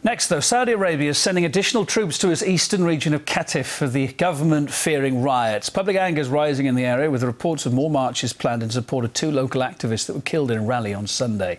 Next, though, Saudi Arabia is sending additional troops to its eastern region of Qatif for the government fearing riots. Public anger is rising in the area, with reports of more marches planned in support of 2 local activists that were killed in a rally on Sunday.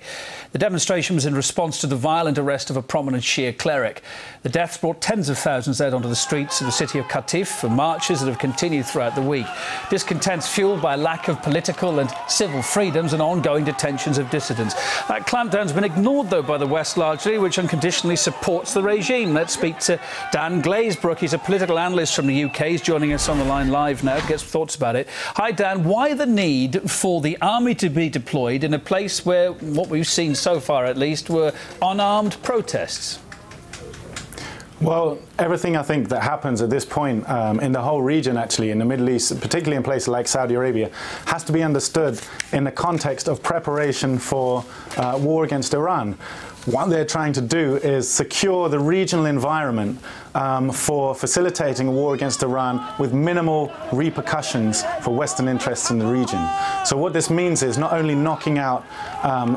The demonstration was in response to the violent arrest of a prominent Shia cleric. The deaths brought tens of thousands out onto the streets of the city of Qatif for marches that have continued throughout the week. Discontent's fuelled by lack of political and civil freedoms and ongoing detentions of dissidents. That clampdown's been ignored, though, by the West largely, which unconditionally supports the regime. Let's speak to Dan Glazebrook. He's a political analyst from the UK. He's joining us on the line live now to get some thoughts about it. Hi, Dan. Why the need for the army to be deployed in a place where, what we've seen so far at least, were unarmed protests? Well, everything I think that happens at this point in the whole region, actually, in the Middle East, particularly in places like Saudi Arabia, has to be understood in the context of preparation for war against Iran. What they're trying to do is secure the regional environment for facilitating a war against Iran with minimal repercussions for Western interests in the region. So what this means is not only knocking out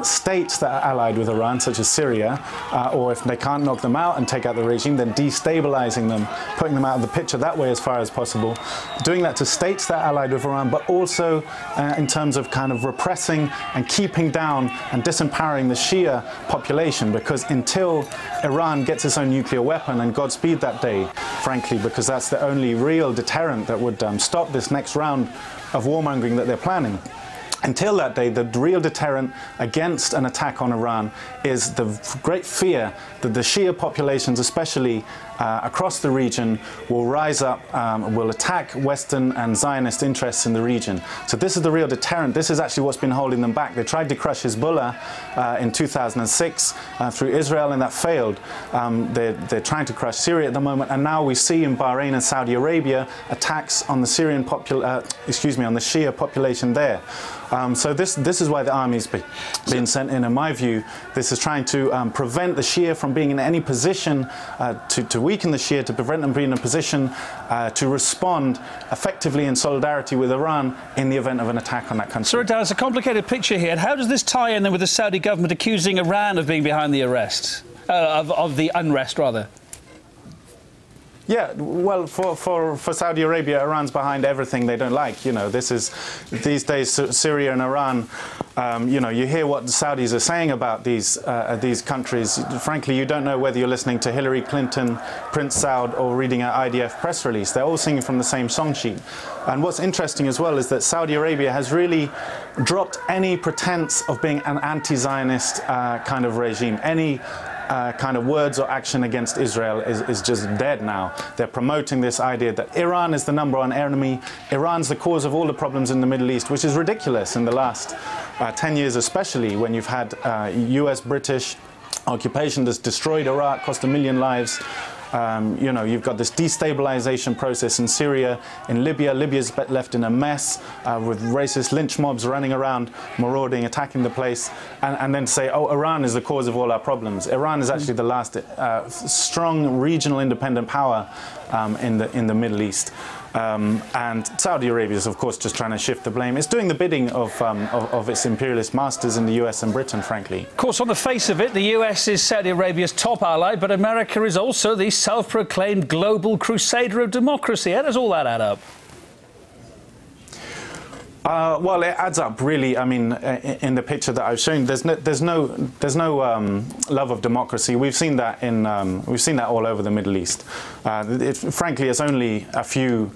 states that are allied with Iran, such as Syria, or if they can't knock them out and take out the regime, then destabilizing them, putting them out of the picture that way as far as possible, doing that to states that are allied with Iran, but also in terms of kind of repressing and keeping down and disempowering the Shia population. Because until Iran gets its own nuclear weapon, and Godspeed that day, frankly, because that's the only real deterrent that would stop this next round of warmongering that they're planning. Until that day, the real deterrent against an attack on Iran is the great fear that the Shia populations, especially across the region, will rise up, will attack Western and Zionist interests in the region. So this is the real deterrent. This is actually what's been holding them back. They tried to crush Hezbollah in 2006 through Israel, and that failed. They're trying to crush Syria at the moment, and now we see in Bahrain and Saudi Arabia attacks on the on the Shia population there. So this is why the army's been sent in my view. This is trying to prevent the Shia from being in any position to weaken the Shia, to prevent them being in a position to respond effectively in solidarity with Iran in the event of an attack on that country. So, Dan, it's a complicated picture here. How does this tie in then with the Saudi government accusing Iran of being behind the arrest, of the unrest, rather? Yeah, well, for Saudi Arabia, Iran's behind everything they don't like. You know, these days, Syria and Iran, you know, you hear what the Saudis are saying about these countries. Frankly, you don't know whether you're listening to Hillary Clinton, Prince Saud, or reading an IDF press release. They're all singing from the same song sheet. And what's interesting as well is that Saudi Arabia has really dropped any pretense of being an anti-Zionist kind of regime. Any kind of words or action against Israel is just dead now. They're promoting this idea that Iran is the #1 enemy. Iran's the cause of all the problems in the Middle East, which is ridiculous in the last 10 years, especially when you've had US-British occupation that's destroyed Iraq, cost 1 million lives. You know, you've got this destabilization process in Syria, in Libya. Libya's left in a mess with racist lynch mobs running around, marauding, attacking the place, and then say, oh, Iran is the cause of all our problems. Iran is actually the last strong regional independent power in the Middle East. And Saudi Arabia is, of course, just trying to shift the blame. It's doing the bidding of its imperialist masters in the US and Britain, frankly. Of course, on the face of it, the US is Saudi Arabia's top ally, but America is also the self-proclaimed global crusader of democracy. How does all that add up? Well, it adds up, really. I mean, in the picture that I've shown, there's no love of democracy. We've seen that all over the Middle East. Frankly, it's only a few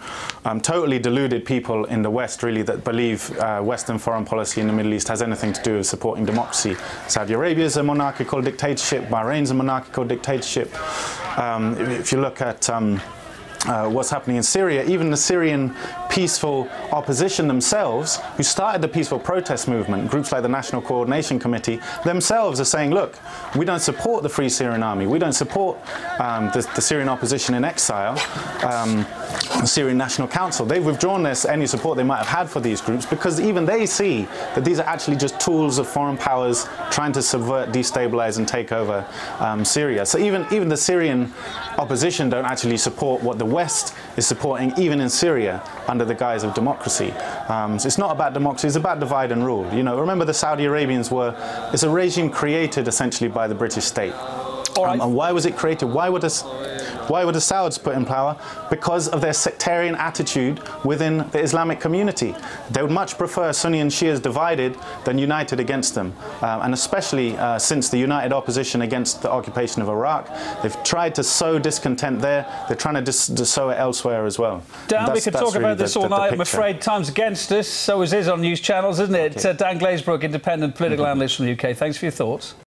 totally deluded people in the West, really, that believe Western foreign policy in the Middle East has anything to do with supporting democracy. Saudi Arabia is a monarchical dictatorship. Bahrain's a monarchical dictatorship. If you look at what's happening in Syria, even the Syrian peaceful opposition themselves, who started the peaceful protest movement, groups like the National Coordination Committee, themselves are saying, look, we don't support the Free Syrian Army, we don't support the Syrian opposition in exile, the Syrian National Council. They've withdrawn any support they might have had for these groups, because even they see that these are actually just tools of foreign powers trying to subvert, destabilize and take over Syria. So even the Syrian opposition don't actually support what the West is supporting, even in Syria, under the guise of democracy. So it's not about democracy, it's about divide and rule. You know, remember the Saudi Arabians it's a regime created essentially by the British state. All right. And why was it created? Why were the Sauds put in power? Because of their sectarian attitude within the Islamic community. They would much prefer Sunni and Shias divided than united against them. And especially since the united opposition against the occupation of Iraq, they've tried to sow discontent there. They're trying to sow it elsewhere as well. Dan, we could talk really about this all night. I'm afraid time's against us. So is on news channels, isn't it? Okay. Dan Glazebrook, independent political analyst from the UK. Thanks for your thoughts.